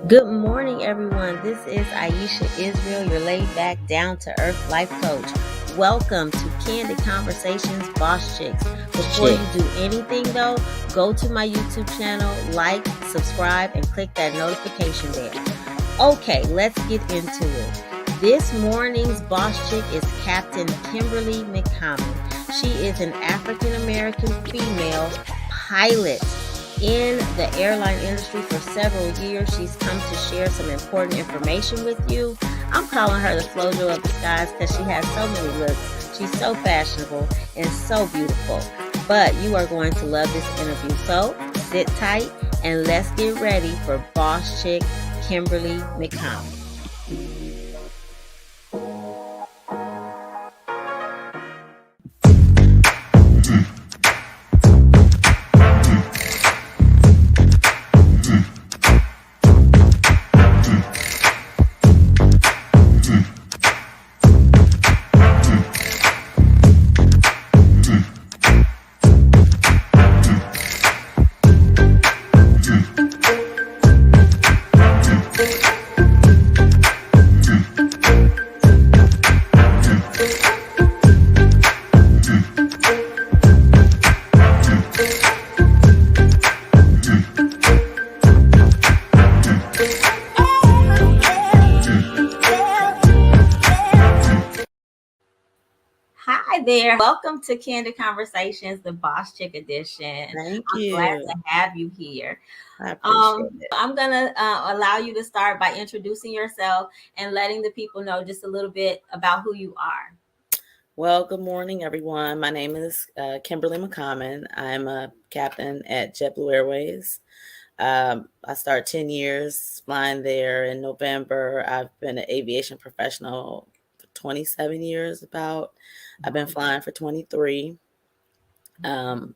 Good morning, everyone. This is Aisha Israel, your laid back, down to earth life coach. Welcome to Candid Conversations, Boss Chicks. Before you do anything, though, go to my YouTube channel, like, subscribe, and click that notification bell. Okay, let's get into it. This morning's boss chick is Captain Kimberly McCommon. She is an African American female pilot in the airline industry for several years. She's come to share some important information with you. I'm calling her the Flojo of the skies because she has so many looks. She's so fashionable and so beautiful. But you are going to love this interview. So sit tight and let's get ready for boss chick Kimberly McCommon. Hi there. Welcome to Candid Conversations, the Boss Chick edition. Thank I'm you. glad to have you here. I appreciate it. I'm going to allow you to start by introducing yourself and letting the people know just a little bit about who you are. Well, good morning, everyone. My name is Kimberly McCommon. I'm a captain at JetBlue Airways. I started 10 years flying there in November. I've been an aviation professional for 27 years about. I've been flying for 23.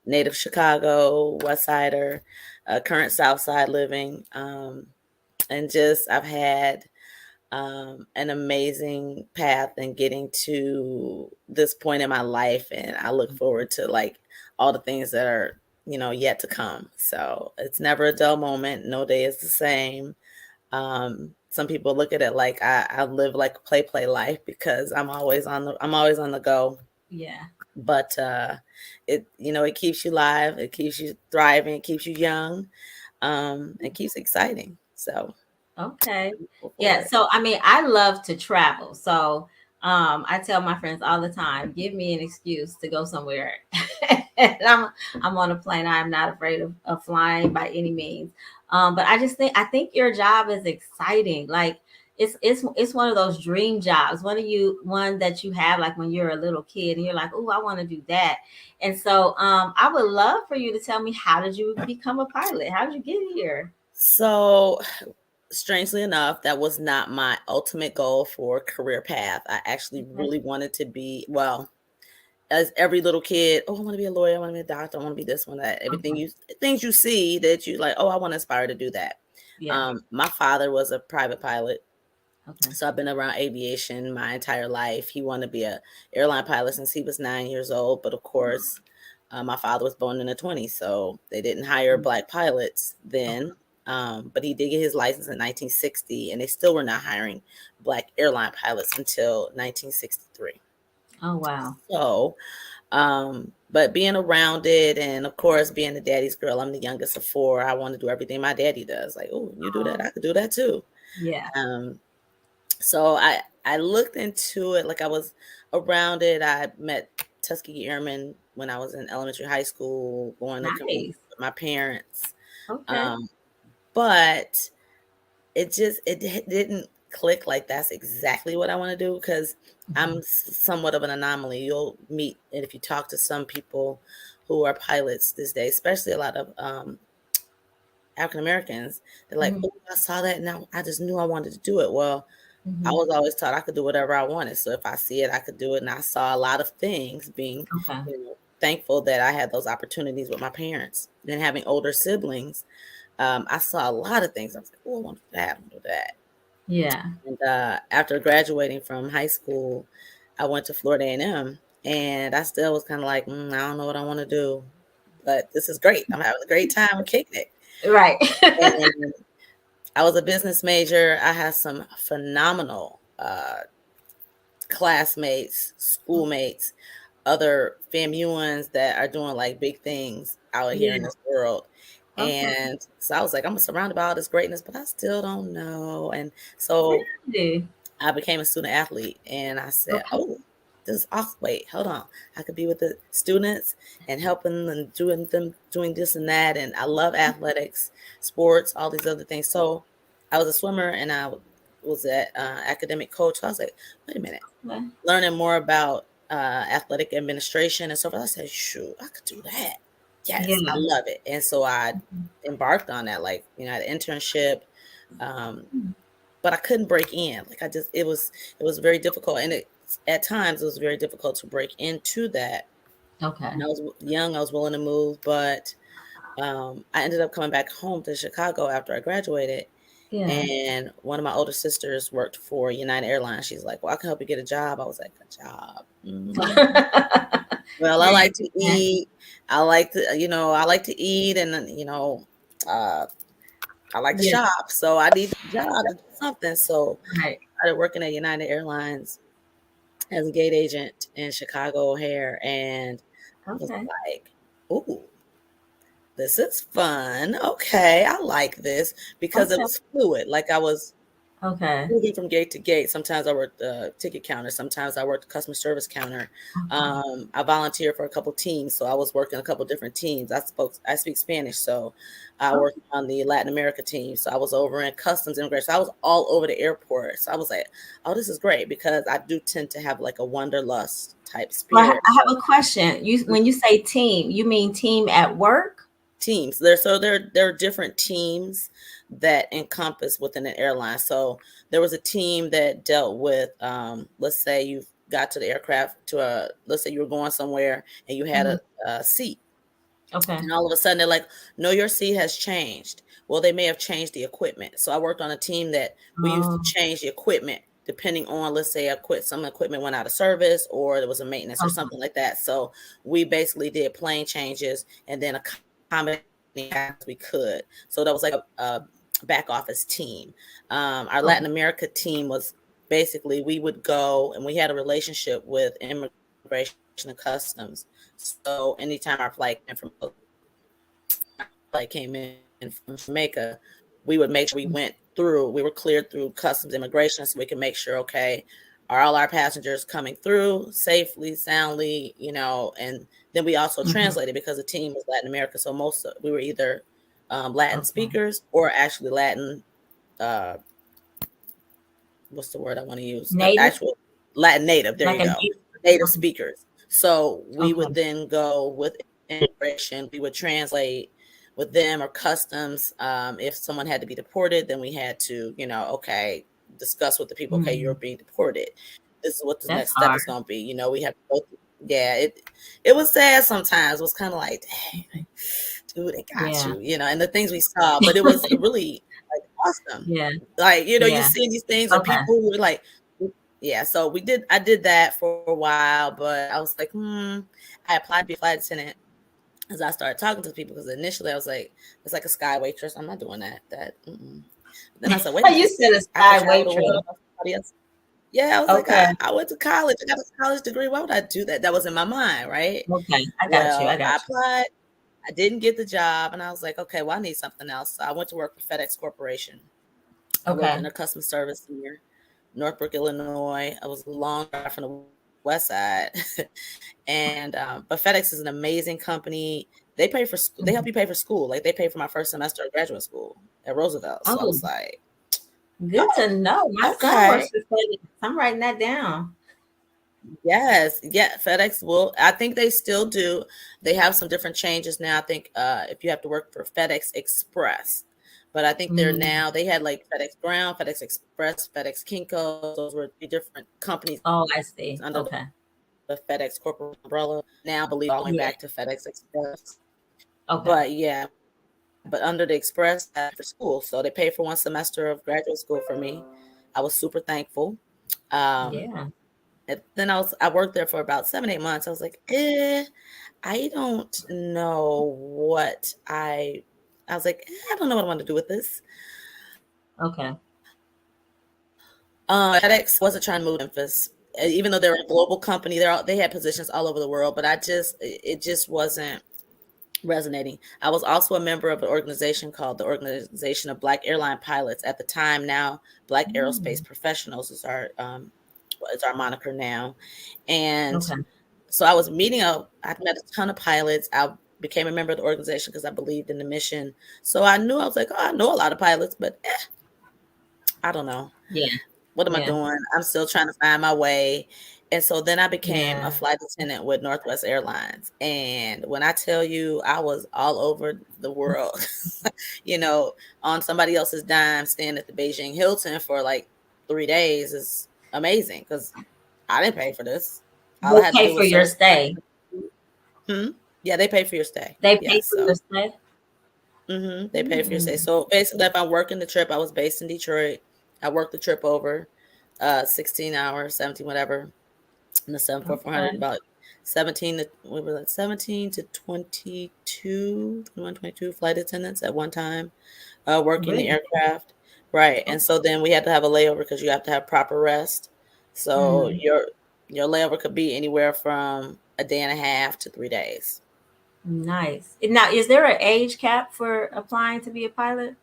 Native Chicago, West Sider, current South Side living. And just I've had an amazing path in getting to this point in my life. And I look forward to like all the things that are, yet to come. So it's never a dull moment. No day is the same. Some people look at it like I live like a play life because I'm always on the go. Yeah. But it keeps you alive, it keeps you thriving, it keeps you young, it keeps exciting. So okay. Yeah. So I love to travel. So I tell my friends all the time, give me an excuse to go somewhere. And I'm on a plane. I'm not afraid of flying by any means. But I think your job is exciting. Like it's one of those dream jobs. One that you have like when you're a little kid and you're like, oh, I want to do that. And so I would love for you to tell me, how did you become a pilot? How did you get here? So strangely enough, that was not my ultimate goal for career path. I actually really wanted to be, well, as every little kid, I want to be a lawyer, I want to be a doctor, I want to be this one, that. Things you see that you like, I want to aspire to do that. Yeah. My father was a private pilot. Okay. So I've been around aviation my entire life. He wanted to be a airline pilot since he was 9 years old. But of course, my father was born in the 20s, so they didn't hire Black pilots then. But he did get his license in 1960, and they still were not hiring Black airline pilots until 1963. Oh, wow. So, but being around it, and of course, being the daddy's girl, I'm the youngest of 4. I want to do everything my daddy does. Like, oh, you do that, I could do that too. Yeah. So I looked into it, like I was around it. I met Tuskegee Airmen when I was in elementary, high school, going to Nice. with my parents. Okay. But it didn't click like that's exactly what I want to do, because I'm somewhat of an anomaly. You'll meet, and if you talk to some people who are pilots this day, especially a lot of African Americans, they're like, oh, I saw that and I just knew I wanted to do it. Well, I was always taught I could do whatever I wanted. So if I see it, I could do it. And I saw a lot of things, being thankful that I had those opportunities with my parents. Then having older siblings, I saw a lot of things. I was like, oh, I want to do that. I want to do that. Yeah. And after graduating from high school, I went to Florida A&M, and I still was kind of like, I don't know what I want to do, but this is great. I'm having a great time. I'm kicking it. Right. And I was a business major. I had some phenomenal classmates, schoolmates, other FAMUans that are doing like big things out here in Yeah. this world. Okay. And so I was like, I'm surrounded by all this greatness, but I still don't know. And so Really? I became a student athlete, and I said, Okay. "Oh, this is awesome. Wait, hold on. I could be with the students and helping and doing this and that." And I love athletics, sports, all these other things. So I was a swimmer, and I was at academic coach. So I was like, "Wait a minute." Okay. Learning more about athletic administration and so forth. I said, "Shoot, I could do that. Yes, I Yeah. love it." And so I embarked on that. Like, I had an internship. Um, but I couldn't break in. Like it was very difficult, and at times it was very difficult to break into that. Okay. And I was young, I was willing to move, but I ended up coming back home to Chicago after I graduated. Yeah. And one of my older sisters worked for United Airlines. She's like, "Well, I can help you get a job." I was like, "A job? Well, I like to Yeah. eat. I like to eat, and uh, I like to Yeah. shop. So I need a job to do something." So Right. I started working at United Airlines as a gate agent in Chicago O'Hare, and I was Okay. like, "Ooh, this is fun. Okay, I like this," because it Okay. was fluid. Like I was Okay. moving from gate to gate. Sometimes I worked the ticket counter. Sometimes I worked the customer service counter. Okay. I volunteered for a couple teams, so I was working a couple different teams. I speak Spanish, so I worked Okay. on the Latin America team. So I was over in customs immigration. So I was all over the airport. So I was like, "Oh, this is great," because I do tend to have like a wanderlust type Well, spirit. I have a question. When you say team, you mean team at work? Teams there are different teams that encompass within an airline. So there was a team that dealt with let's say you got to the aircraft to a let's say you were going somewhere and you had Mhm. a seat, Okay. and all of a sudden they're like, "No, your seat has changed." Well, they may have changed the equipment. So I worked on a team that we used to Oh, change the equipment depending on, let's say, some equipment went out of service or there was a maintenance or okay. something like that. So we basically did plane changes and then accommodating as we could. So that was like a back office team. Our Okay. Latin America team was basically we would go and we had a relationship with immigration and customs. So anytime our flight came in from Jamaica, we would make sure we were cleared through customs immigration so we could make sure, okay, are all our passengers coming through safely, soundly, and then we also Mhm. translated because the team was Latin America. So we were either Latin Okay. speakers or actually Latin, uh, what's the word I want to use? Native, Actual Latin native. There like you a go. native. Native Okay. speakers. So we Okay. would then go with immigration. We would translate with them or customs. If someone had to be deported, then we had to, okay, discuss with the people. Okay, you're Mm, being deported. This is what the that's next step hard. is going to be. We have to go through. Yeah, it was sad sometimes. It was kind of like, dang, Okay. dude, they got Yeah. you, and the things we saw. But it was really like awesome. Yeah. Like, you Yeah. see these things or Okay. people who were like, yeah. So I did that for a while, but I was like, I applied to be a flight attendant as I started talking to people because initially I was like, it's like a sky waitress. I'm not doing that. But then I said, wait a You minute, said a I could sky travel the world waitress. like somebody else. Yeah, I was like, Okay. I went to college. I got a college degree. Why would I do that? That was in my mind, right? Okay. I got you. I Well, I got you. applied. I didn't get the job, and I was like, okay, well, I need something else. So I went to work for FedEx Corporation. I worked in Okay. their customer service here, Northbrook, Illinois. I was a long drive from the west side, and but FedEx is an amazing company. They pay for they help Mhm. you pay for school. Like they paid for my first semester of graduate school at Roosevelt. So I Oh, was like, good oh, to know. My son okay. works for FedEx. I'm writing that down. Yes, yeah, FedEx will. I think they still do. They have some different changes now. I think if you have to work for FedEx Express, but I think Mm. they had like FedEx Ground, FedEx Express, FedEx Kinko. Those were three different companies Oh, I see. under Okay. the FedEx corporate umbrella. Now I believe all going Yeah. back to FedEx Express. Okay. But yeah, but under the Express for school, so they paid for one semester of graduate school for me. I was super thankful. Um, Yeah. and then I worked there for about 7, 8 months. I was like, I don't know what I was like, I don't know what I want to do with this. Okay. FedEx wasn't trying to move to Memphis, even though they're a global company. They had positions all over the world, but it just wasn't resonating. I was also a member of an organization called the Organization of Black Airline Pilots at the time. Now, Black Aerospace Mm. Professionals is our moniker now, and Okay. so I was I met a ton of pilots. I became a member of the organization because I believed in the mission. So I knew I was like, oh, I know a lot of pilots, but I don't know. Yeah. What am I Yeah. doing? I'm still trying to find my way. And so then I became a Yeah. flight attendant with Northwest Airlines. And when I tell you I was all over the world, you know, on somebody else's dime, staying at the Beijing Hilton for like 3 days is amazing because I didn't pay for this. All I They had to pay do for was your serve. stay. Yeah, they pay for your stay. They pay Yes. for your stay. They pay for your stay. Mm. So basically, if I'm working the trip, I was based in Detroit. I worked the trip over 16 hours, 17, whatever. And the 74400, Okay. about 17 to, we were like 17 to 22, 21, 22 flight attendants at one time, working the Really? aircraft. Right. And so then we had to have a layover because you have to have proper rest. So Mm. your layover could be anywhere from a day and a half to 3 days. Nice. Now, is there an age cap for applying to be a pilot?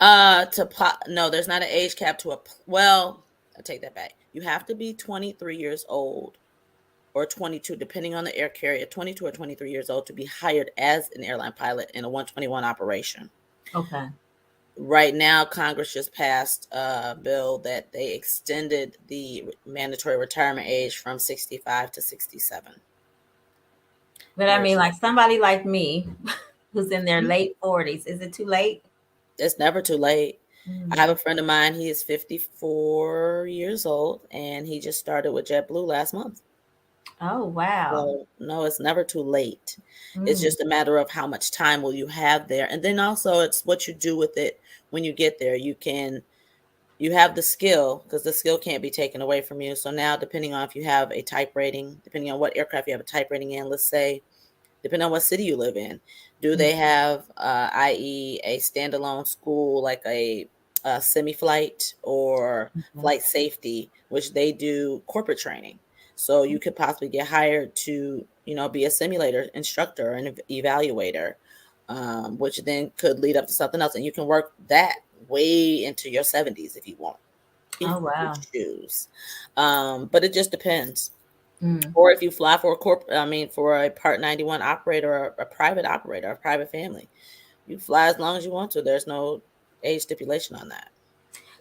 No, there's not an age cap well, I take that back. You have to be 23 years old or 22, depending on the air carrier, 22 or 23 years old to be hired as an airline pilot in a 121 operation. Okay. Right now, Congress just passed a bill that they extended the mandatory retirement age from 65 to 67 But I mean, years. like somebody like me who's in their Mhm. late 40s, is it too late? It's never too late. I have Mm. a friend of mine, he is 54 years old, and he just started with JetBlue last month. Oh, wow. So, no, it's never too late. It's Mm. just a matter of how much time will you have there, and then also it's what you do with it when you get there. You have the skill because the skill can't be taken away from you. So now, depending on if you have a type rating, depending on what aircraft you have a type rating in, let's say, depending on what city you live in, do Mm. they have, i.e., a standalone school like a semi-flight or Okay. flight safety, which they do corporate training. So you could possibly get hired to, be a simulator instructor and evaluator, which then could lead up to something else, and you can work that way into your 70s if you want, if Oh, you wow. choose. But it just depends. Mm. Or if you fly for for a Part 91 operator or a private operator, a private family, you fly as long as you want to. There's no age stipulation on that.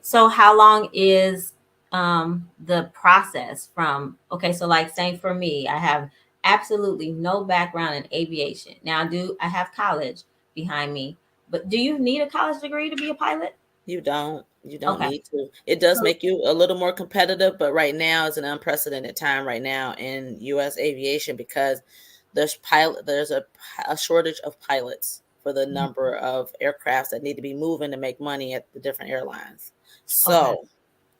So how long is the process from, okay, so like saying for me, I have absolutely no background in aviation. Now I have college behind me, but do you need a college degree to be a pilot? You don't Okay. need to. It does So, make you a little more competitive, but right now is an unprecedented time right now in US aviation because there's a shortage of pilots for the number of aircrafts that need to be moving to make money at the different airlines. okay. So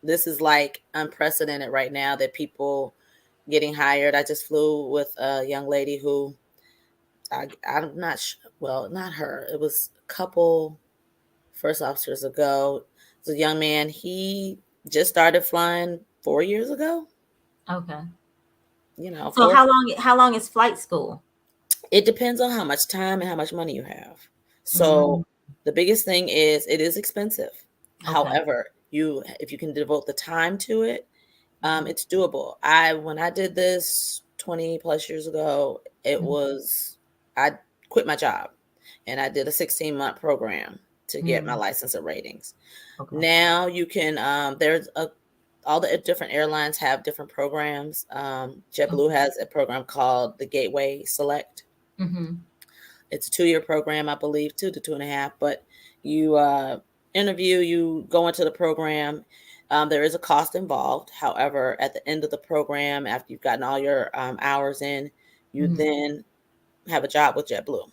this is like unprecedented right now that people getting hired. I just flew with a young lady who I'm not well, not her. It was a couple first officers ago. It's a young man. He just started flying 4 years ago. Okay. So Four. how long is flight school? It depends on how much time and how much money you have. Mm, So the biggest thing is it is expensive. okay. However, if you can devote the time to it, Mhm, it's doable. When I did this 20 plus years ago, mhm, I quit my job and I did a 16-month program to get my mm, license and ratings. okay. Now you can, all the different airlines have different programs. JetBlue Okay. has a program called the Gateway Select. Hmm. It's a 2-year program, I believe, 2 to 2.5. But you interview, you go into the program. There is a cost involved. However, at the end of the program, after you've gotten all your hours in, you Hmm. then have a job with JetBlue.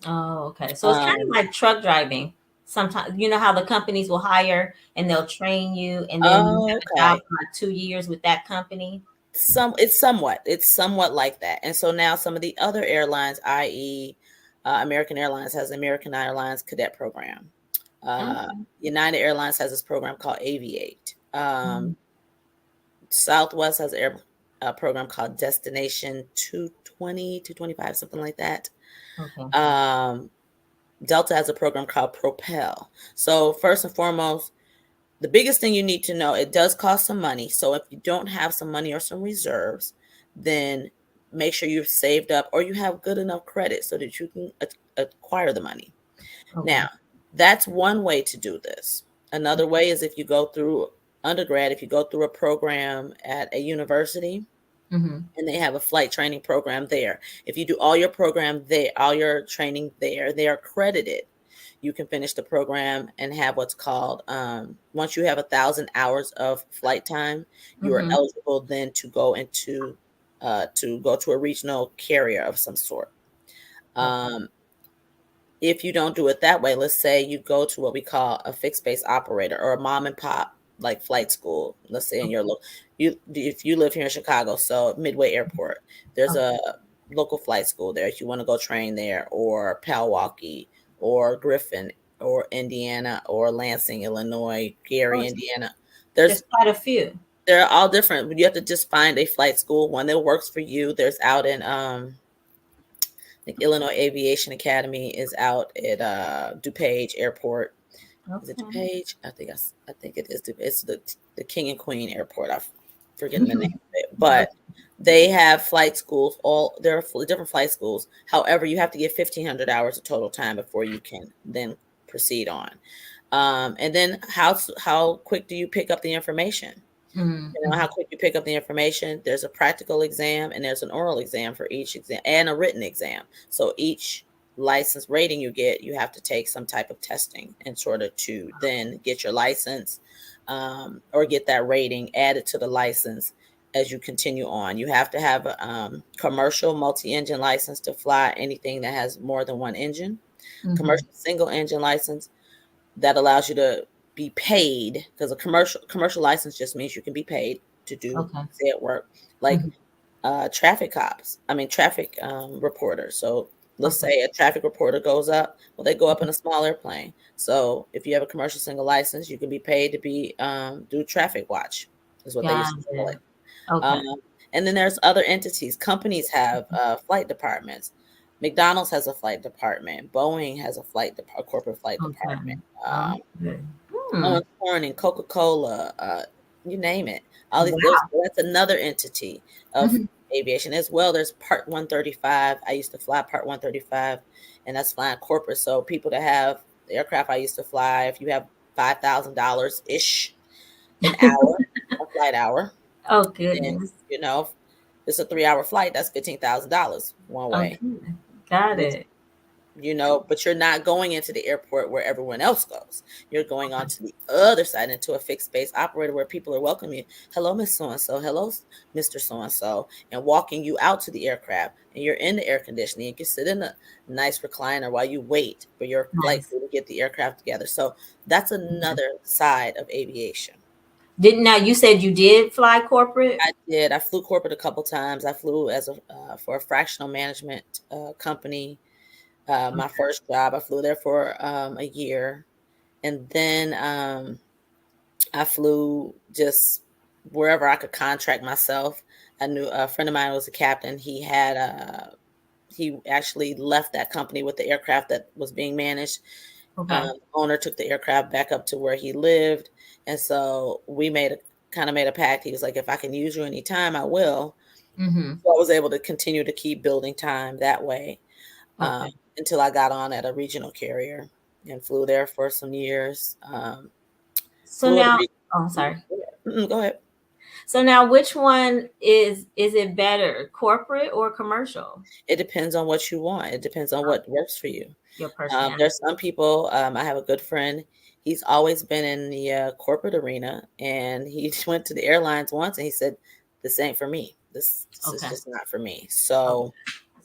Oh, okay. So it's kind of Um, like truck driving. Sometimes you know how the companies will hire and they'll train you, and then you oh, have a job okay. for like 2 years with that company. It's somewhat like that. And so now some of the other airlines, i.e., American Airlines has American Airlines Cadet Program. United Airlines has this program called Aviate. Mhm. Southwest has a program called Destination 220, 225, something like that. Okay. Um, Delta has a program called Propel. So first and foremost, the biggest thing you need to know, it does cost some money. So if you don't have some money or some reserves, then make sure you've saved up or you have good enough credit so that you can acquire the money. Okay. Now, that's one way to do this. Another way is if you go through undergrad, if you go through a program at a university Mhm. and they have a flight training program there. If you do all your program there, all your training there, they are accredited. You can finish the program and have what's called, once you have 1,000 hours of flight time, you are Mhm. eligible then to go to a regional carrier of some sort. Okay. Um, if you don't do it that way, let's say you go to what we call a fixed base operator or a mom and pop like flight school. Let's say in your Okay. local, you if you live here in Chicago, so Midway Airport, there's Okay. a local flight school there. If you want to go train there, or Palwaukee, or Griffin, or Indiana, or Lansing, Illinois, Oh, Gary, it's Indiana. There's there's quite a few. they're all different, but you have to just find a flight school, one that works for you. There's out in think Illinois Aviation Academy is out at DuPage Airport. Is it Okay. DuPage? I think it is. It's the King and Queen Airport. I'm forgetting the name of it, but they have flight schools. All there are different flight schools. However, you have to get 1,500 hours of total time before you can then proceed on. And then how quick do you pick up the information? You know how Mhm. quick you pick up the information. There's a practical exam and there's an oral exam for each exam and a written exam. So each license rating you get, you have to take some type of testing in order to then get your license, or get that rating added to the license as you continue on. You have to have a commercial multi-engine license to fly anything that has more than one engine. Mhm. Commercial single engine license that allows you to be paid, because a commercial license just means you can be paid to do Okay. said work, like Mhm. traffic reporters. So let's Okay. say a traffic reporter goes up, well, they go up in a small airplane. So if you have a commercial single license, you can be paid to be do traffic watch, is what they used Got to call it. it. Okay. um, and then there's other entities. Companies have flight departments. McDonald's has a flight department. Boeing has a corporate flight Okay. department. Okay. Hmm. Owens Corning, Coca-Cola, you name it. All these, Wow. that's another entity of Mhm. aviation as well. There's Part 135. I used to fly Part 135, and that's flying corporate. So people that have the aircraft I used to fly, if you have $5,000 ish an hour, a flight hour, Oh then goodness. if it's a 3 hour flight, that's $15,000 one way. Okay. Got Which, it. but you're not going into the airport where everyone else goes. You're going on to the other side into a fixed space operator where people are welcoming you. Hello, Miss So and so. Hello, Mr. So and so, and walking you out to the aircraft. And you're in the air conditioning. You can sit in a nice recliner while you wait for your flight Nice. crew to get the aircraft together. So that's Okay. another side of aviation. Didn't now you said you did fly corporate? I did. I flew corporate a couple times. I flew as a for a fractional management company. My Okay. first job, I flew there for a year, and then I flew just wherever I could contract myself. I knew a friend of mine was a captain. He actually left that company with the aircraft that was being managed. Okay. Owner took the aircraft back up to where he lived, and so we made a pact. He was like, "If I can use you anytime, I will." Mhm. So I was able to continue to keep building time that way, um, Okay. until I got on at a regional carrier and flew there for some years. So Flew at a now, re- oh, Mhm. sorry. Go ahead. So now, which one is it better, corporate or commercial? It depends on what you want. It depends on what works for you. Your personality. There's some people. I have a good friend. He's always been in the corporate arena, and he went to the airlines once, and he said, "This ain't for me. This is Okay. just not for me." Okay. So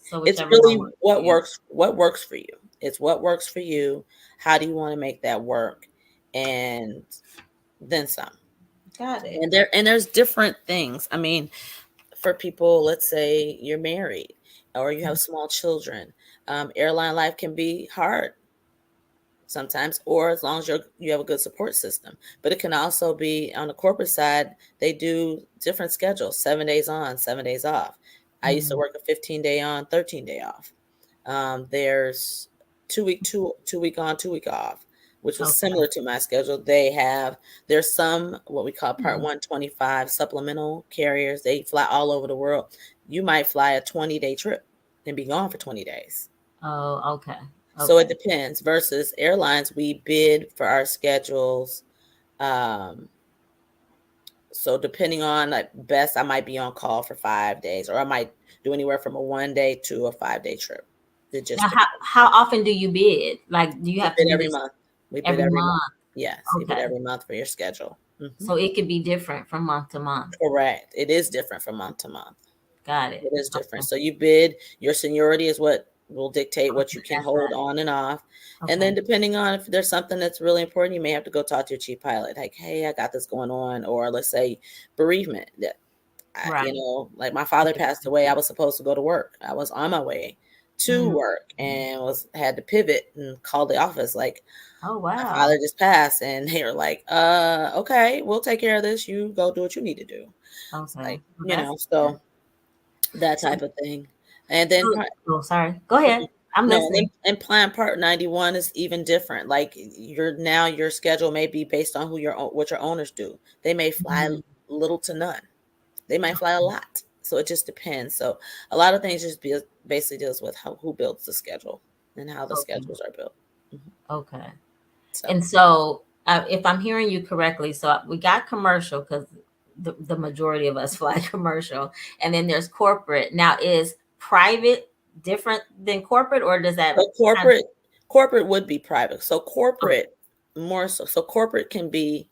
So it's whichever one really works for what you. works. What works for you. It's what works for you. How do you want to make that work? And then some. Got it. And there's different things. I mean, for people, let's say you're married or you have small children, airline life can be hard sometimes, or as long as you have a good support system. But it can also be on the corporate side, they do different schedules, 7 days on, 7 days off. I used to Mhm. work a 15-day on, 13-day off. There's 2 week, two week on, 2 week off, which was Okay. similar to my schedule. There's some what we call Part 125 supplemental carriers. They fly all over the world. You might fly a 20-day trip and be gone for 20 days. Oh, okay. So it Okay. depends. Versus airlines, we bid for our schedules. Um, so depending on like best, I might be on call for 5 days, or I might do anywhere from a 1 day to a 5 day trip. It just Now, depends. how often do you bid? Like, do you We have to bid do every this month. We bid every every month. month? Yes, you bid Okay. every month for your schedule. So it could be different from month to month. Correct. It is different from month to month. Got it. It is different. Okay. So you bid, your seniority is what will dictate what you Okay, can that's hold right. on and off. And Okay. then depending on if there's something that's really important, you may have to go talk to your chief pilot. Like, hey, I got this going on. Or let's say bereavement. Right. Like my father Yeah. passed away. I was supposed to go to work. I was on my way to Mhm. work and had to pivot and call the office. Like, Oh, my wow. father just passed, and they were like, okay, we'll take care of this. You go do what you need to do. It's Okay. like, Well, that's good. so that So, type of thing. And then oh, sorry. Go ahead. I'm no, listening. and Plan Part 91 is even different. Like your schedule may be based on what your owners do. They may fly Mhm. little to none. They might fly a lot. So it just depends. So a lot of things basically deals with who builds the schedule and how the Okay. schedules are built. Mhm. Okay. So And so, if I'm hearing you correctly, so we got commercial because the majority of us fly commercial, and then there's corporate. Now, is private different than corporate, or does that So kind corporate would be private. So of? corporate more so. So corporate can be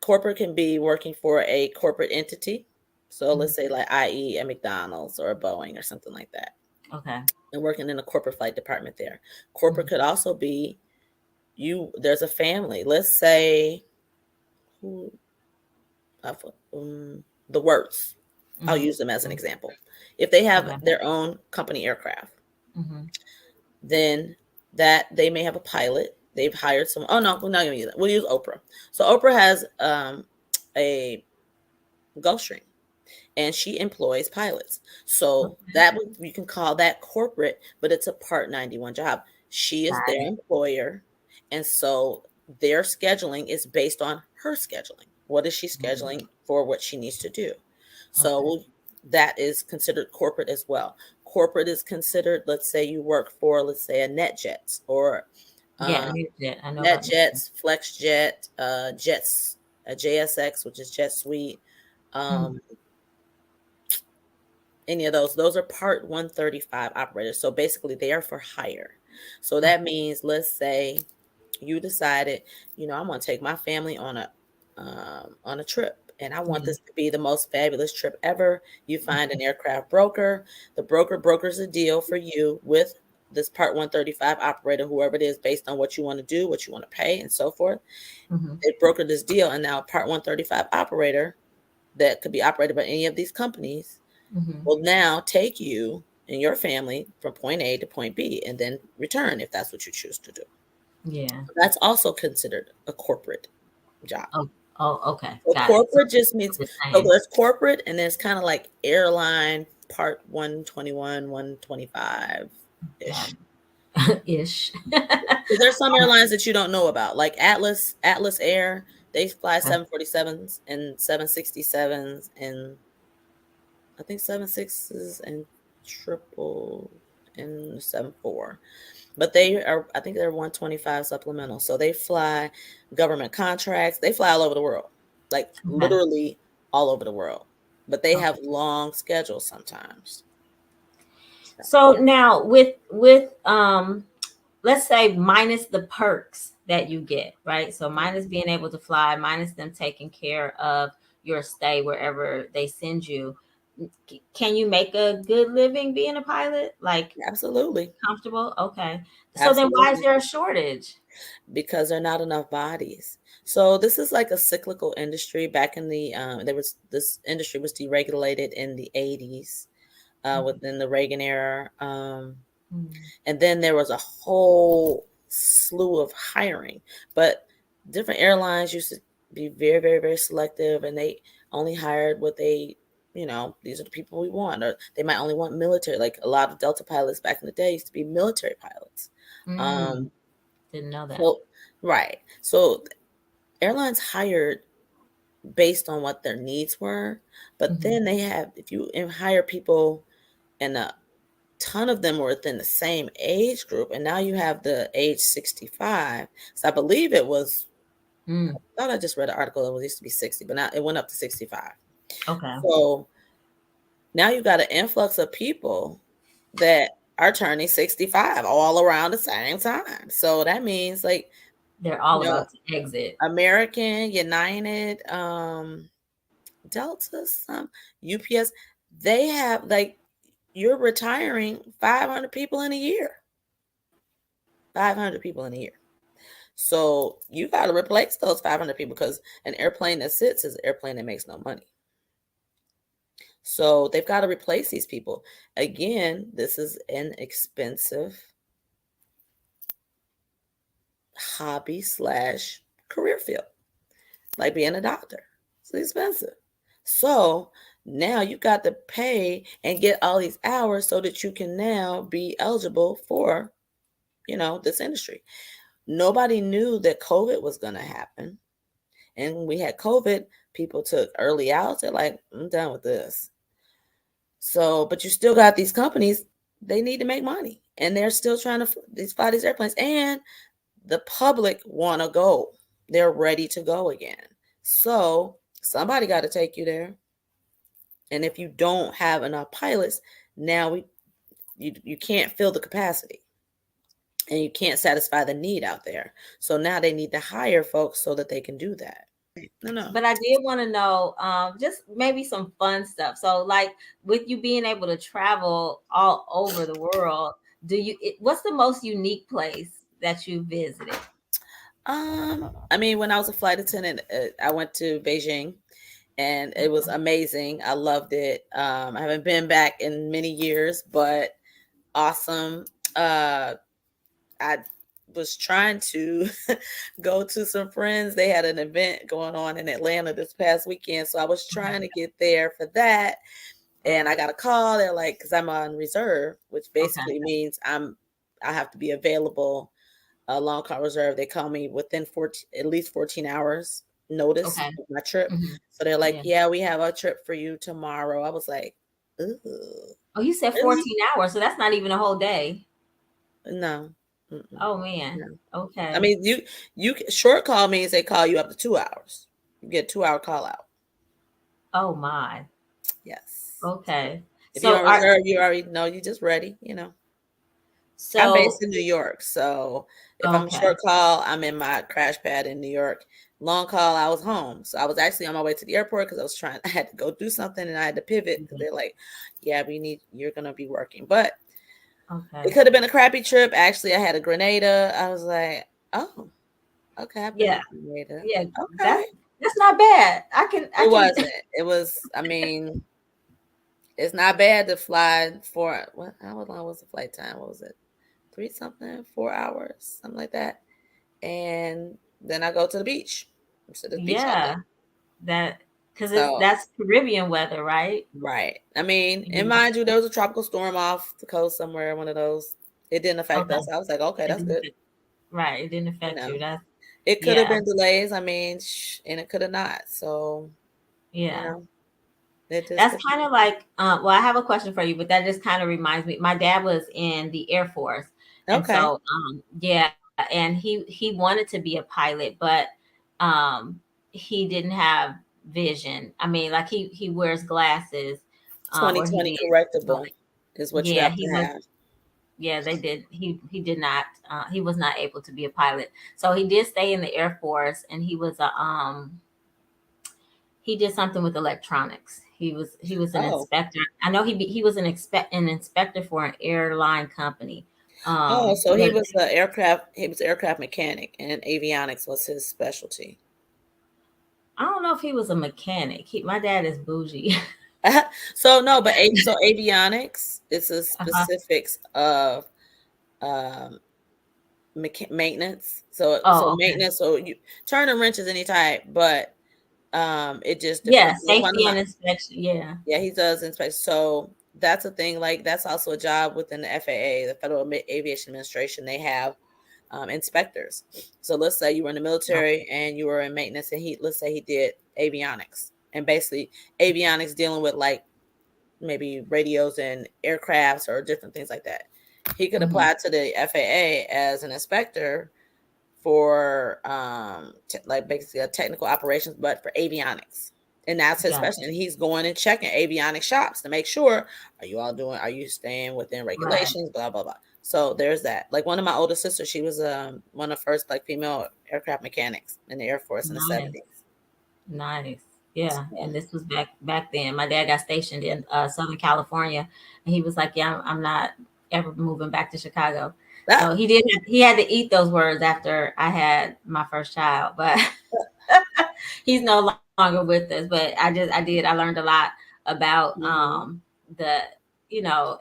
working for a corporate entity. So Mhm. let's say like i.e. a McDonald's or a Boeing or something like that. Okay. And working in a corporate flight department there. Corporate Mhm. could also be there's a family. Let's say who the Words. I'll Mhm. use them as an example. If they have Okay. their own company aircraft, Mhm. then that they may have a pilot. They've hired some. Oh no, we're not going to use that. We'll use Oprah. So Oprah has a Gulfstream, and she employs pilots. So Okay. you can call that corporate, but it's a Part 91 job. She is Got their it. employer, and so their scheduling is based on her scheduling. What is she Mhm. scheduling for what she needs to do? Okay. So that is considered corporate as well. Corporate is considered, let's say you work for, let's say, a NetJets or Yeah, um, NewsJet. I know about NewsJet. NetJets, FlexJet, Jets, JSX, which is Jet Suite. Mhm. Um, any of those are Part 135 operators. So basically, they are for hire. So that means, let's say you decided, I'm going to take my family on a trip, and I want Yeah. this to be the most fabulous trip ever. You find an aircraft broker. The broker brokers a deal for you with this Part 135 operator, whoever it is, based on what you want to do, what you want to pay, and so forth. Mhm. They broker this deal, and now a Part 135 operator that could be operated by any of these companies Mhm. will now take you and your family from point A to point B and then return if that's what you choose to do. Yeah. That's also considered a corporate job. Oh. Oh. Okay. So Got it. So corporate just means, the so same. there's corporate and then it's kind of like airline part 121, 125 Got ish. it. Ish. So there's some airlines that you don't know about, like Atlas Air. They fly Okay. 747s and 767s and I think 76s and triple and 74. But I think they're 125 supplemental. So they fly government contracts. They fly all over the world, like Okay. literally all over the world. But they have Okay. long schedules sometimes. So, So now with let's say minus the perks that you get, right? So minus being able to fly, minus them taking care of your stay wherever they send you. Can you make a good living being a pilot? Like absolutely. comfortable? Okay. So then why is Absolutely. there a shortage? Because there are not enough bodies. So this is like a cyclical industry. Back in the this industry was deregulated in the 80s Mhm. within the Reagan era. Mhm. And then there was a whole slew of hiring. But different airlines used to be very, very, very selective, and they only hired what they, these are the people we want, or they might only want military. Like a lot of Delta pilots back in the day used to be military pilots. Didn't know that. So, right. So airlines hired based on what their needs were, but then they have, if you hire people, and a ton of them were within the same age group, and now you have the age 65. So I believe it was, I thought I just read an article, it used to be 60, but now it went up to 65. Okay. So now you got an influx of people that are turning 65 all around the same time. So that means like they're all about to exit. American, United, Delta, some UPS, they have like, you're retiring 500 people in a year. 500 people in a year. So you got to replace those 500 people, because an airplane that sits is an airplane that makes no money. So they've got to replace these people. Again, this is an expensive hobby / career field, like being a doctor. It's expensive. So now you got to pay and get all these hours so that you can now be eligible for, this industry. Nobody knew that COVID was going to happen. And when we had COVID, people took early outs. They're like, I'm done with this. So, but you still got these companies, they need to make money. And they're still trying to fly these airplanes. And the public want to go. They're ready to go again. So somebody got to take you there. And if you don't have enough pilots, now you can't fill the capacity. And you can't satisfy the need out there. So now they need to hire folks so that they can do that. No. But I did want to know just maybe some fun stuff. So like with you being able to travel all over the world, what's the most unique place that you visited? I mean, when I was a flight attendant, I went to Beijing, and it was amazing. I loved it. I haven't been back in many years, but awesome. I was trying to go to some friends. They had an event going on in Atlanta this past weekend. So I was trying to get there for that. And I got a call. They're like, because I'm on reserve, which basically means I have to be available, long call reserve. They call me within at least 14 hours notice of my trip. So they're like, yeah, we have a trip for you tomorrow. I was like, ooh. Oh, you said 14 hours. So that's not even a whole day. No. Oh man. No. Okay. I mean, you short call means they call you up to 2 hours. You get a 2-hour call out. Oh my. Yes. Okay. If you're on reserve, you already know you're just ready, So I'm based in New York. So if I'm short call, I'm in my crash pad in New York. Long call, I was home. So I was actually on my way to the airport because I had to go do something, and I had to pivot because they're like, yeah, you're going to be working. But it could have been a crappy trip. Actually, I had a Grenada. I was like, oh, okay. I've been to Grenada. Yeah. Okay. That's not bad. It wasn't. It was, I mean, it's not bad to fly for, how long was the flight time? What was it? 4 hours, something like that. And then I go to the beach. Because that's Caribbean weather, right? Right. I mean, and mind you, there was a tropical storm off the coast somewhere, one of those. It didn't affect us. I was like, okay, that's good. Right. It didn't affect you. It could have been delays. I mean, and it could have not. So, that's kind of like, well, I have a question for you, but that just kind of reminds me. My dad was in the Air Force. And so, and he wanted to be a pilot, but he didn't have vision. I mean, like he wears glasses. 20/20 correctable is what you have to have. Yeah, they did. He did not. He was not able to be a pilot. So he did stay in the Air Force, and he was he did something with electronics. He was an inspector. I know he was an inspector for an airline company. So he was aircraft mechanic, and avionics was his specialty. I don't know if he was a mechanic. My dad is bougie. So no, but avionics is the specifics of maintenance. So Oh, okay. maintenance. So you turn the wrenches any type, but it just Yeah, depends. Like one of safety my and inspection. Yeah. yeah, he does inspect. So that's a thing. Like that's also a job within the FAA, the Federal Aviation Administration. They have inspectors. So let's say you were in the Oh, military and you were in maintenance, and let's say he did avionics, and basically avionics dealing with like maybe radios and aircrafts or different things like that. He could mhm. apply to the FAA as an inspector for like basically a technical operations, but for avionics. And that's his Got specialty. And he's going and checking avionics shops to make sure are you staying within right. regulations, blah blah blah. So there's that. Like one of my older sisters, she was one of the first like female aircraft mechanics in the Air Force in the Nice. 70s. Nice. Yeah. Yeah. And this was back then. My dad got stationed in Southern California, and he was like, "Yeah, I'm not ever moving back to Chicago." So Ah, he had to eat those words after I had my first child, but he's no longer with us. But I learned a lot about mhm. the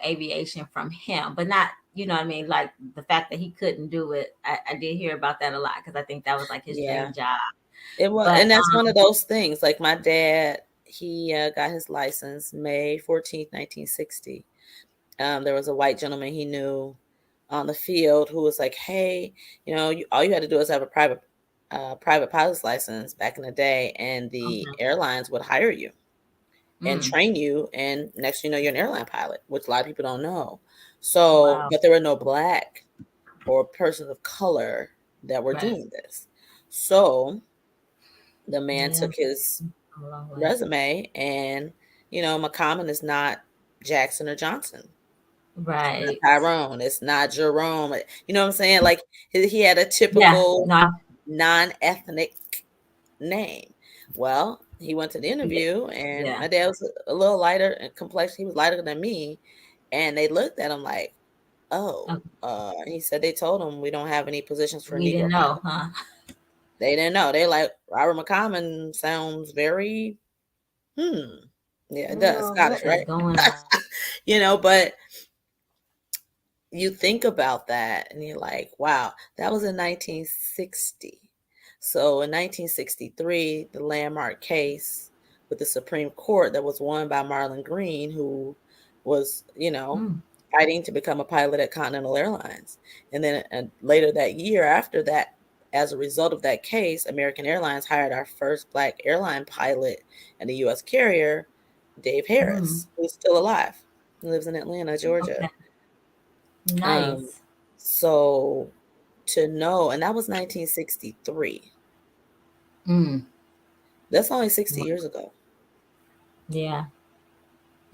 aviation from him, but not, you know what I mean, like the fact that he couldn't do it. I did hear about that a lot because I think that was like his Yeah. dream job. It was, But and that's one of those things. Like my dad, he got his license May 14th, 1960. There was a white gentleman he knew on the field who was like, "Hey, all you had to do is have a private pilot's license back in the day, and the okay. airlines would hire you and Mm, train you. And next, you're an airline pilot, which a lot of people don't know. So, wow. but there were no black or persons of color that were Right. doing this. So the man Yeah. took his A long way. resume, and McCommon is not Jackson or Johnson. It's not Right. Tyrone. It's not Jerome. You know what I'm saying? Like he had a Yeah. typical No. non-ethnic name. Well, he went to the Yeah. interview, and Yeah. my dad was a little lighter in complexion. He was lighter than me, and they looked at him like, "Oh." Okay. He said they told him we don't have any positions for We didn't Negro know, pilots. huh? They didn't know. They like Robert McCommon sounds very yeah, it does What Scottish, is right? going on? But you think about that and you're like, wow, that was in 1960. So in 1963, the landmark case with the Supreme Court that was won by Marlon Green, who was, Mm, fighting to become a pilot at Continental Airlines. And then later that year after that, as a result of that case, American Airlines hired our first black airline pilot and a U.S. carrier, Dave mm. Harris, who's still alive. He lives in Atlanta, Georgia. Okay. Um, Nice. so to know, and that was 1963. Mm. That's only 60 Wow. years ago. Yeah.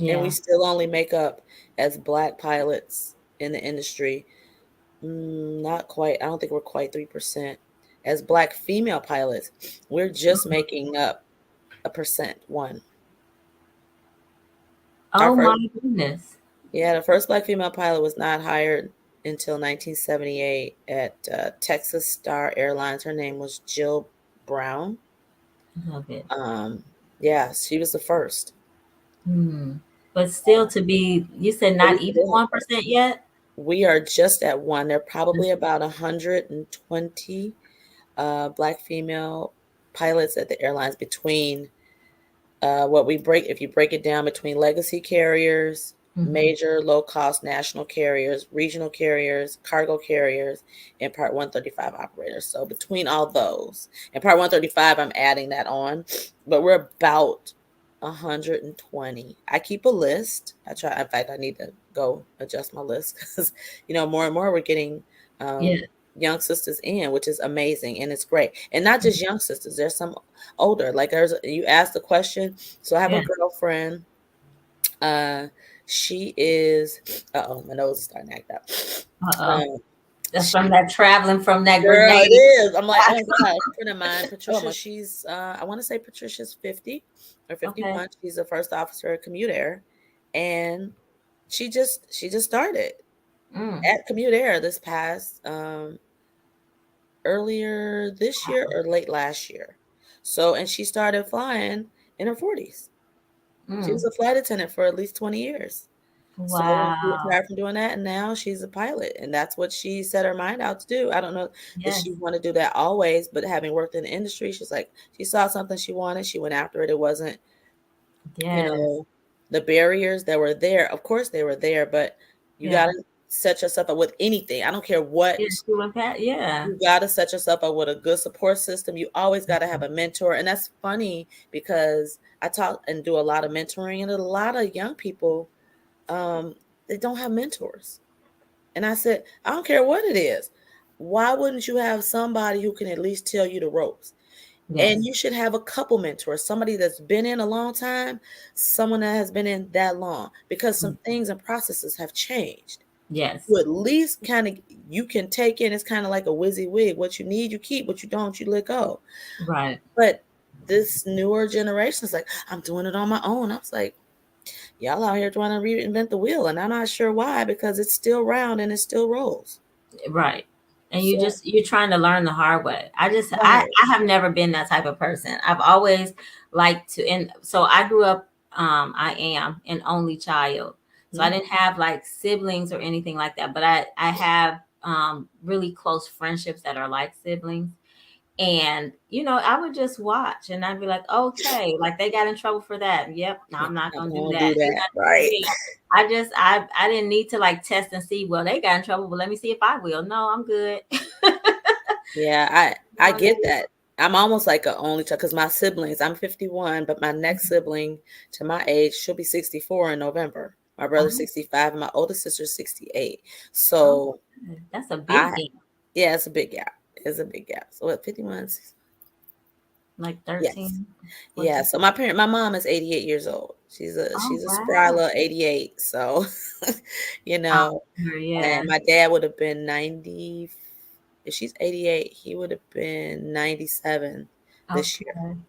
And we Yeah. still only make up as black pilots in the industry. Not quite. I don't think we're quite 3%. As black female pilots, we're just Mm. making up a percent, one. Our Oh first, my goodness. yeah, the first black female pilot was not hired until 1978 at Texas Star Airlines. Her name was Jill Brown. Love it. Um, yeah, she was the first. Hmm. But still to be, you said But we not even still have first. 1% yet? We are just at one. There are probably Just, about 120 black female pilots at the airlines between if you break it down between legacy carriers, mhm. major low cost national carriers, regional carriers, cargo carriers, and Part 135 operators. So between all those and Part 135, I'm adding that on, but we're about 120. I keep a list. I try. In fact, I need to go adjust my list because more and more we're getting Yeah. young sisters in, which is amazing and it's great. And not just young sisters. There's some older. Like you asked the question. So I have a Yeah. girlfriend. Uh, she is. Oh, my nose is starting to act up. Uh-oh. Um, That's from she that traveling from that Girl, it grenade. is. I'm like, oh God, a friend of mine, Patricia. She's I want to say Patricia's 50 or Okay. 51. She's the first officer at Commute Air, and she just started Mm. at Commute Air this past earlier this year or late last year. So, and she started flying in her 40s. She was Mm. a flight attendant for at least 20 years. So we Wow. retired from doing that, and now she's a pilot, and that's what she set her mind out to do. I don't know if she Yes. want to do that always, but having worked in the industry, she's like, she saw something she wanted, she went after it. It wasn't, you Yes. know, the barriers that were there. Of course, they were there, but you got Yeah. to set yourself up with anything. I don't care Yeah. what. She went past. Yeah. You got to set yourself up with a good support system. You always got to have a mentor. And that's funny because I talk and do a lot of mentoring, and a lot of young people, they don't have mentors. And I said, I don't care what it is. Why wouldn't you have somebody who can at least tell you the ropes? And Yes. you should have a couple mentors, somebody that's been in a long time, someone that has been in that long, because some things and processes have changed. Yes. You at least kind of, you can take in, it's kind of like a whizzy wig. What you need, you keep. What you don't, you let go. Right. But this newer generation is like, I'm doing it on my own. I was like, y'all out here trying to reinvent the wheel, and I'm not sure why, because it's still round and it still rolls. Right. And So, you're trying to learn the hard way. right. I have never been that type of person. I've always liked to, and so I grew up, I am an only child. So I Mhm. didn't have like siblings or anything like that, but I have really close friendships that are like siblings. And I would just watch and I'd be like, okay, like they got in trouble for that. Yep, no, I'm not I gonna do won't that. do that. Right. I didn't need to like test and see, well, they got in trouble, but let me see if I will. No, I'm good. Yeah, I get that. I'm almost like a only child because my siblings, I'm 51, but my next sibling to my age, she'll be 64 in November. My brother's Oh, 65 and my oldest sister's 68. oh, So that's a big I, game, yeah, it's a big gap. It's a big gap. So what, 51? like Yes. 13, Yeah. 14. So my mom is 88 years old. Oh, She's a spry wow. little 88. So, you Oh, know, yeah. and my dad would have been 90. If she's 88, he would have been 97 this year. Okay.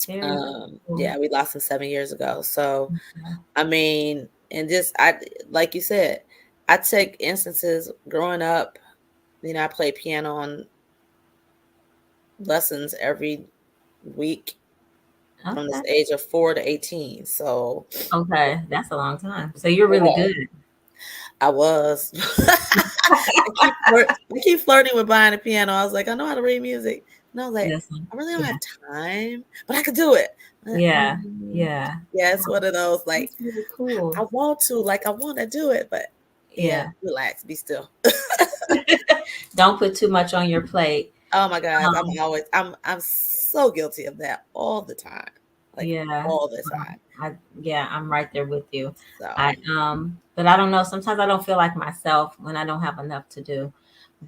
Very cool. Yeah, we lost him 7 years ago. So, Okay. I mean, and just like you said, I take instances growing up. I play piano on lessons every week from this Okay. age of 4 to 18. So, Okay. That's a long time. So you're really yeah, good. I was. I keep flirting with buying a piano. I was like, I know how to read music. And I was like, Listen. I really don't Yeah. have time, but I could do it. Yeah. Mm, Yeah. yeah, it's one of those like That's really cool. I want to, like I want to do it, but yeah, Yeah. relax, be still. Don't put too much on your plate. Oh my gosh, Um, I'm so guilty of that all the time, like yeah. all the time. Yeah, I'm right there with you. So But I don't know. Sometimes I don't feel like myself when I don't have enough to do.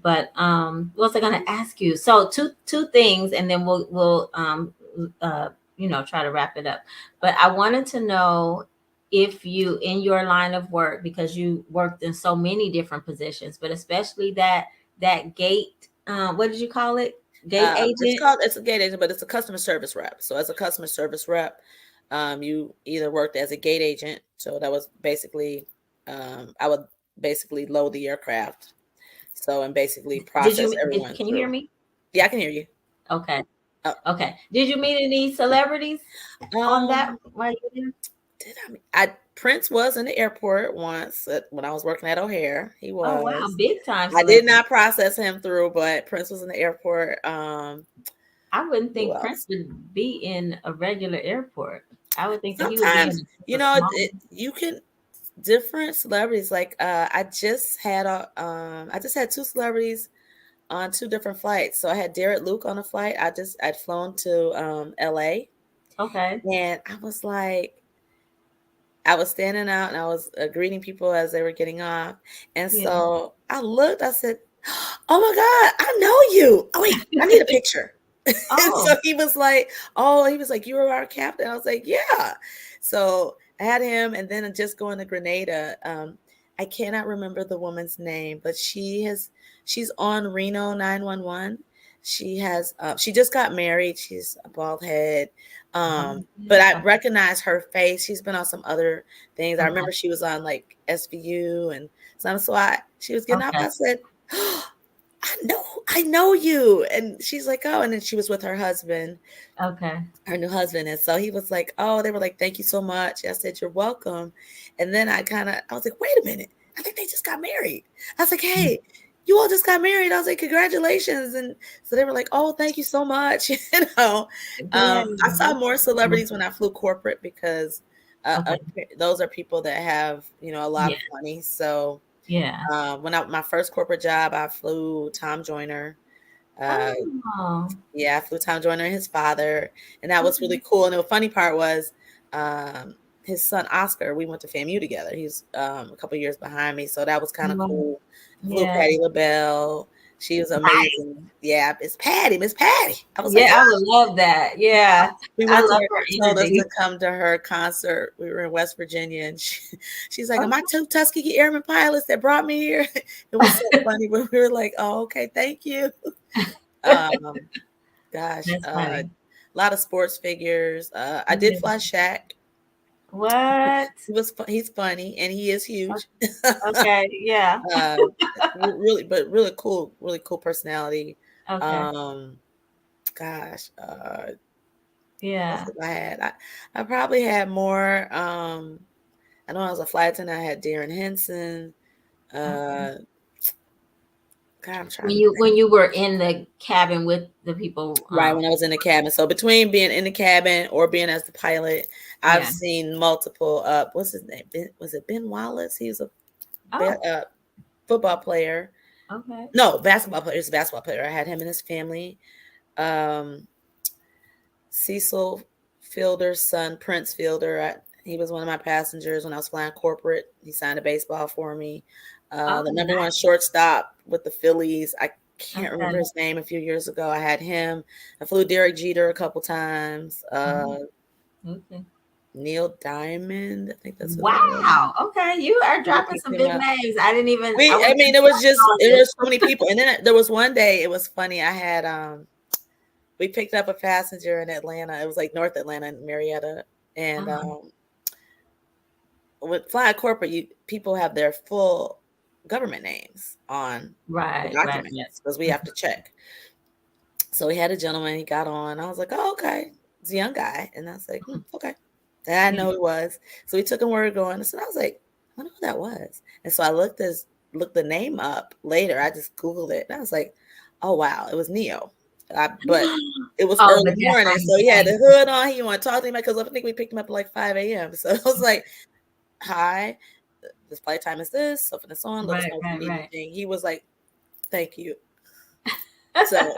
But what was I gonna ask you? So two things, and then we'll try to wrap it up. But I wanted to know if you in your line of work, because you worked in so many different positions, but especially that gate, what did you call it? Gate agent? it's a gate agent, but it's a customer service rep. So as a customer service rep, you either worked as a gate agent, so that was basically, I would basically load the aircraft, so and basically process everyone Can you hear through. me? Yeah, I can hear you. Okay. Uh, Okay. Did you meet any celebrities on that um, while you were there? did I Prince was in the airport once when I was working at O'Hare. He Oh wow, was. big time I did celebrity. not process him through, but Prince was in the airport. I wouldn't Who think Prince else? would be in a regular airport. I would think that he would be Sometimes, in a small. you can different celebrities. Like I just had two celebrities on two different flights. So I had Derek Luke on a flight. I'd flown to LA, Okay. and I was like, I was standing out and I was greeting people as they were getting off. And Yeah. so I looked, I said, oh my God, I know you. Oh, wait, I need a picture. And Oh, so he was like, you were our captain. I was like, yeah. So I had him. And then just going to Grenada. I cannot remember the woman's name, but she's on Reno 911. She just got married. She's a bald head. But I okay. recognize her face. She's been on some other things. I Okay. remember she was on like SVU and some. So she was getting off. Okay. I said, oh, I I know you. And she's like, oh, and then she was with her husband, Okay. her new husband. And so he was like, oh, they were like, thank you so much. I said, you're welcome. And then I was like, wait a minute. I think they just got married. I was like, hey, you all just got married. I was like, congratulations. And so they were like, oh, thank you so much. Yeah. I saw more celebrities when I flew corporate because Okay. those are people that have, a lot Yeah. of money. So Yeah. my first corporate job, I flew Tom Joyner. Oh. Yeah, I flew Tom Joyner and his father, and that was really Okay. cool. And the funny part was, his son Oscar. We went to FAMU together. He's a couple years behind me, so that was kind of Wow. cool. I flew Yeah. Patty LaBelle. She was amazing. Yeah, Miss Patty. I was like, Yeah, I would love that. Yeah. we I went to love her. her She told us energy. to come to her concert. We were in West Virginia, and she's like, "Am I Okay. two Tuskegee Airmen pilots that brought me here?" It was so funny, but we were like, "Oh, okay, thank you." Um, Gosh, That's a funny. lot of sports figures. I did Yeah. fly Shaq. What? He's funny and he is huge. Okay. Yeah. uh, really cool personality. Okay. Um, gosh, what else Yeah. have I had? I probably had more. I know I was a flight attendant. I had Darren Henson. Okay. Uh, God, I'm trying When to you think. when you were in the cabin with the people, Right, when I was in the cabin. So between being in the cabin or being as the pilot, I've yeah. seen multiple. What's his name? Was it Ben Wallace? He was a Oh, football player. okay. No, basketball player. He's a basketball player. I had him and his family. Um, Cecil Fielder's son, Prince Fielder. He was one of my passengers when I was flying corporate. He signed a baseball for me. Oh, The number one nice. shortstop with the Phillies. I can't remember Okay. his name. A few years ago, I had him. I flew Derek Jeter a couple times. Oh, okay. Neil Diamond. I think that's what it was. Wow. Okay. You are We dropping picked some him big up. names. I didn't even, I I wasn't mean, on it this. was so many people. And then there was one day, it was funny. I had we picked up a passenger in Atlanta. It was like North Atlanta and Marietta. And with flying corporate, people have their full government names on the Right. Right. Yeah. documents because we have to check. So we had a gentleman, he got on. I was like, oh, okay. It's a young guy. And I was like, okay. And I Yeah. know he was. So we took him where we were going. So I was like, I wonder who that was. And so I looked the name up later. I just Googled it. And I was like, oh, wow. It was Neo. But it was Oh, early but that's morning. why So he he had the came. hood on. He wanted to talk to me because I think we picked him up at like 5 a.m. So I was like, hi, this flight time is this. So for this on, let us Right. know if you Right. need Right. anything. He was like, thank you. So,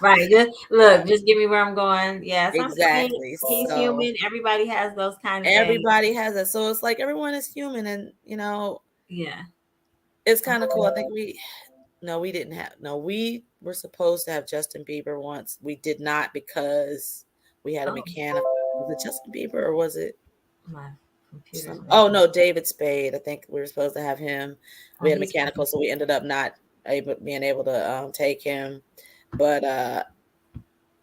Right. Just look, just give me where I'm going. Yeah. I mean, exactly. he's So human. Everybody has those kind of days. everybody has it. So it's like everyone is human and Yeah. it's kind of cool. I think we didn't have no, we were supposed to have Justin Bieber once. We did not because we had a Oh, mechanic. Was it Justin Bieber or was it my computer's no, making. David Spade. I think we were supposed to have him. Oh, We had a he's mechanical, so we ended up not being able to take him. But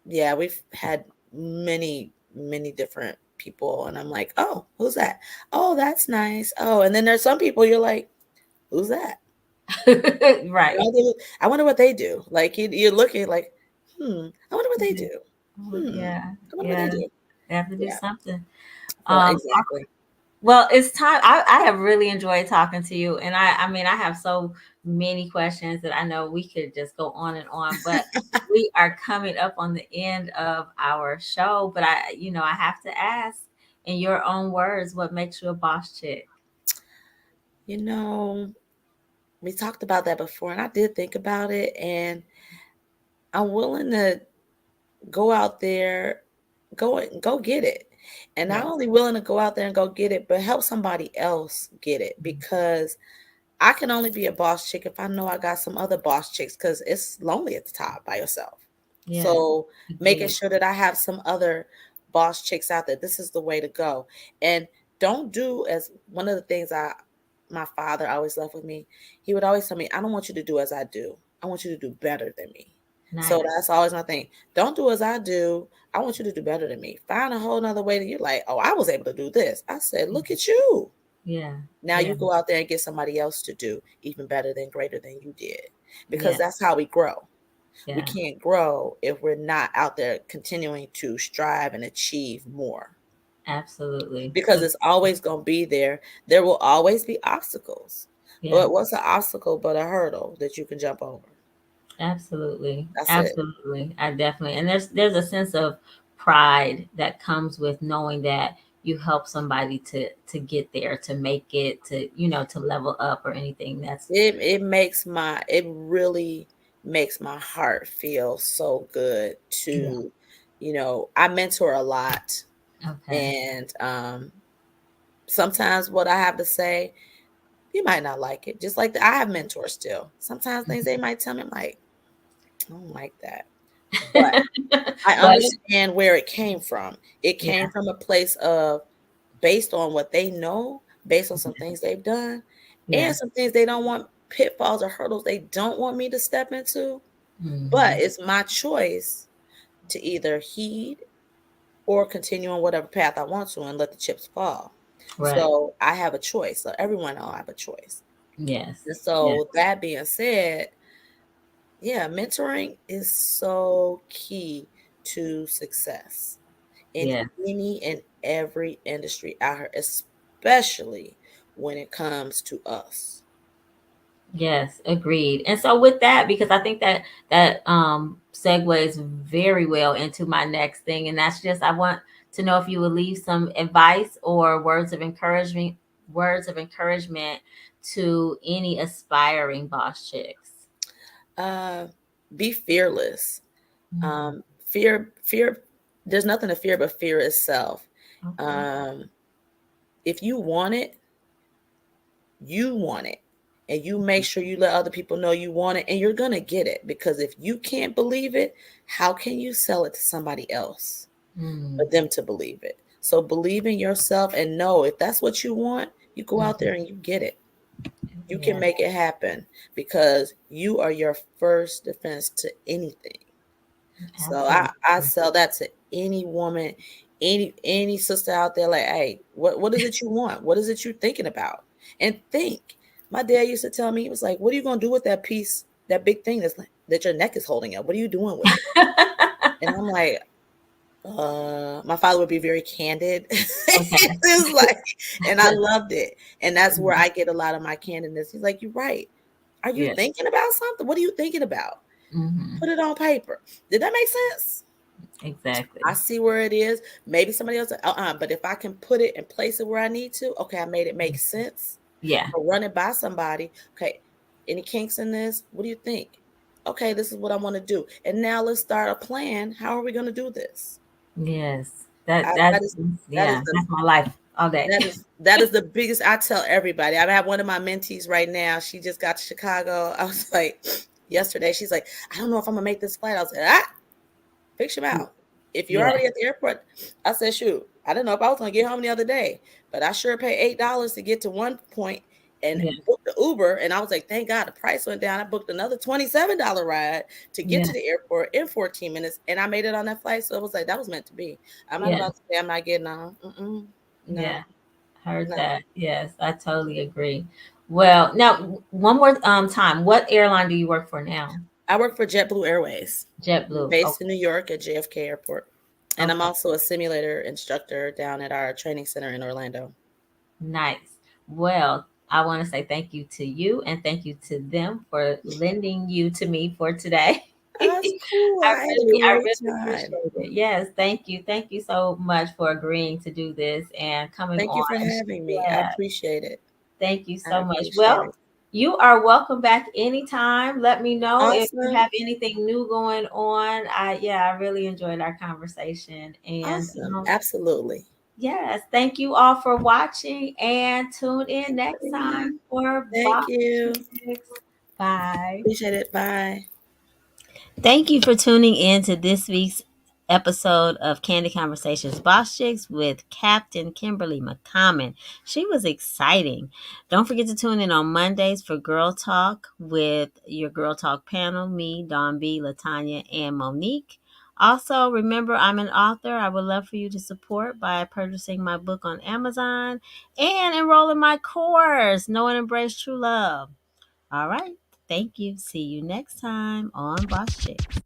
yeah, we've had many different people, and I'm like, oh, who's that? Oh, that's nice. Oh, and then there's some people you're like, who's that? right. I wonder what they do. Like you're looking like, I wonder what they Yeah. do. Yeah. I wonder what they Yeah. do. They have to do Yeah. something. So Um, exactly. well, it's time. I have really enjoyed talking to you. And I mean, I have so many questions that I know we could just go on, but we are coming up on the end of our show. But I have to ask in your own words, what makes you a boss chick? You know, we talked about that before, and I did think about it, and I'm willing to go out there, go get it. And not Yeah. only willing to go out there and go get it, but help somebody else get it because I can only be a boss chick if I know I got some other boss chicks because it's lonely at the top by yourself. Yes. So making Agreed. sure that I have some other boss chicks out there, this is the way to go. And don't do as one of the things my father always left with me. He would always tell me, I don't want you to do as I do. I want you to do better than me. So Nice. that's always my thing. Don't do as I do. I want you to do better than me. Find a whole nother way that you're like, oh, I was able to do this. I said, look at you. Yeah. Now Yeah. you go out there and get somebody else to do even better than greater than you did. because Yeah. that's how we grow. We Yeah. can't grow if we're not out there continuing to strive and achieve more, Absolutely. because it's always going to be there. There will always be obstacles. Yeah. But what's an obstacle but a hurdle that you can jump over? Absolutely. That's it. Absolutely. I definitely, and there's a sense of pride that comes with knowing that you help somebody to get there, to make it, to, to level up or anything. That's It really makes my heart feel so good yeah. to, I mentor a lot, Okay. and sometimes what I have to say, you might not like it. Just like I have mentors still. Sometimes things they might tell me, I'm like, I don't like that. But I But understand where it came from. It yeah. came from a place of, based on what they know, based on some things they've done, and Yeah. some things they don't want, pitfalls or hurdles they don't want me to step into. But Hmm. it's my choice to either heed or continue on whatever path I want to and let the chips fall. Right. So I have a choice. So everyone will have a choice. Yes. And Yeah. so that being said, yeah, mentoring is so key to success in Yeah. any and every industry out here, especially when it comes to us. Yes, agreed. And so with that, because I think that segues very well into my next thing, and that's just I want to know if you would leave some advice or words of encouragement to any aspiring boss chicks. Uh, be fearless. Mm, Fear. There's nothing to fear but fear itself. okay. Um, if you want it, and you make sure you let other people know you want it, and you're gonna get it. Because if you can't believe it, how can you sell it to somebody else for Mm, them to believe it? So believe in yourself and know if that's what you want, you go out mhm. there and you get it. You can Yeah, make it happen because you are your first defense to anything. So I absolutely. sell that to any woman, any sister out there. Like, hey, what is it you want? What is it you thinking about? And think. My dad used to tell me, he was like, "What are you gonna do with that piece, that big thing that your neck is holding up? What are you doing with it?" And I'm like, my father would be very candid. It Okay. was like, and I loved it. And that's where I get a lot of my candidness. He's like, "You're right. Are you Yeah. thinking about something? What are you thinking about? Hmm. Put it on paper." Did that make sense? I Exactly. see where it is. Maybe somebody else, but if I can put it and place it where I need to, okay, I made it make sense. Yeah. Or run it by somebody. Okay, any kinks in this? What do you think? Okay, this is what I want to do. And now let's start a plan. How are we going to do this? Yes. That I, that that is that is yeah, the that's my life all day. that is the biggest. I tell everybody. I have one of my mentees right now. She just got to Chicago. I was like, yesterday. She's like, I don't know if I'm gonna make this flight. I was like, fix your mouth. If you're Yeah. already at the airport, I said, shoot, I didn't know if I was gonna get home the other day, but I sure paid $8 to get to one point and Yeah. booked the Uber. And I was like, thank God the price went down. I booked another $27 ride to get Yeah. to the airport in 14 minutes, and I made it on that flight. So it was like that was meant to be. I'm not Yeah. about to say I'm not getting on. Yeah. No, Heard no. that. Yes, I totally agree. Well, now one more time. What airline do you work for now? I work for JetBlue Airways, JetBlue. based in Okay. New York at JFK Airport. And I'm Okay. also a simulator instructor down at our training center in Orlando. Nice. Well, I want to say thank you to you and thank you to them for lending you to me for today. That's cool. I had a I great really time. appreciate it. Yes, thank you. Thank you so much for agreeing to do this and coming Thank you on. for having me. I Yeah, appreciate it. thank you I so much. appreciate Well, it. you are welcome back anytime. Let me know if you Awesome. have anything new going on. I really enjoyed our conversation. And Awesome. Absolutely. yes, thank you all for watching and tune in Thanks, next time everyone. for Thank Box you. Chicks. Bye. Appreciate it. Bye. Thank you for tuning in to this week's episode of Candy Conversations Boss Chicks with Captain Kimberly McCommon. She was exciting. Don't forget to tune in on Mondays for Girl Talk with your Girl Talk panel, me, Dawn B, Latanya, and Monique. Also, remember I'm an author. I would love for you to support by purchasing my book on Amazon and enroll in my course, Know and Embrace True Love. All right. Thank you. See you next time on Boss Chicks.